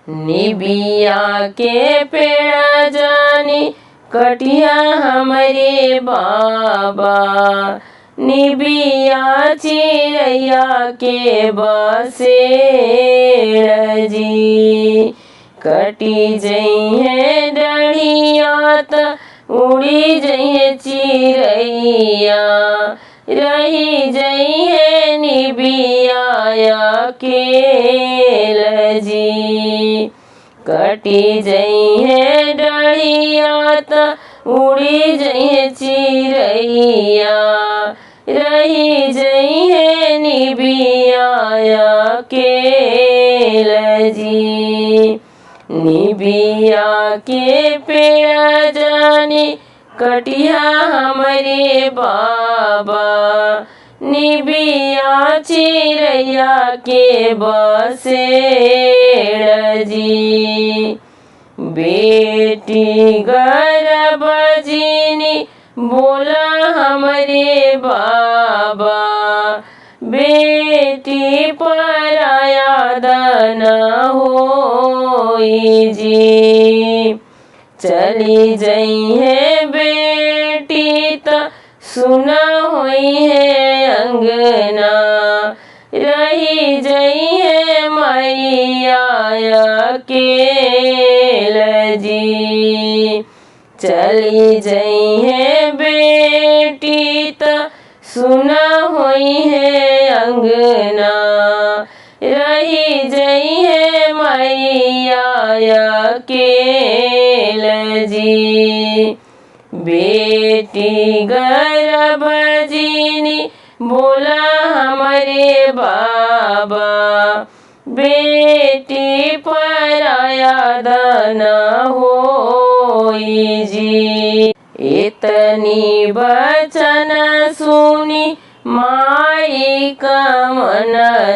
निबिया के पेड़ जानी कटिया हमरे बाबा, निबिया चिरैया के बसेड़ जी। कटी जइहे डढ़िया त उड़ी जइहे चिरैया, रही जइहे निबिया के लजी। कटी जइहे डढ़िया त उड़ी जइहे चिरैया, रही जइहे निबिया के लजी। निबिया के पेड़ जानी कटिया हमरे बाबा, निबिया चिरैया के बसेड़ जी। बेटी गर्भ जीनी बोला हमरे बाबा, बेटी पराया दान होई जी। चली जइहे बेटी त सुना होई है अंगना, रही जइहे मैया के लजी। चली जइहे बेटी त सुना होई है अंगना, रही जइहे मैया के लजी। बेटी गर्भ जीनी बोला हमरे बाबा, बेटी पराया दान होई जी। इतनी बचन सुनी माई कमन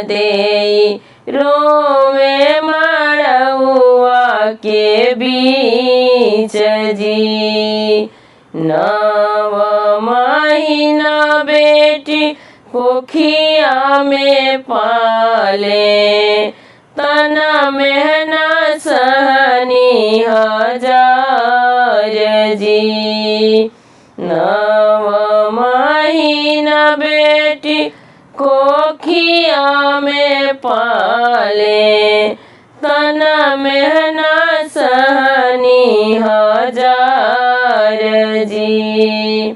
देई, रोवे मड़उआ के बीच जी। 9 महीना बेटी कोखिया में पाले, तना मेहना सहनी हजार जी। 9 महीना बेटी कोखिया में पाले, तना मेहना सहनी हजार जी।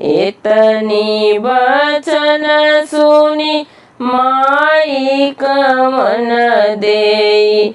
इतनी बचन सुनी माई कमन देई,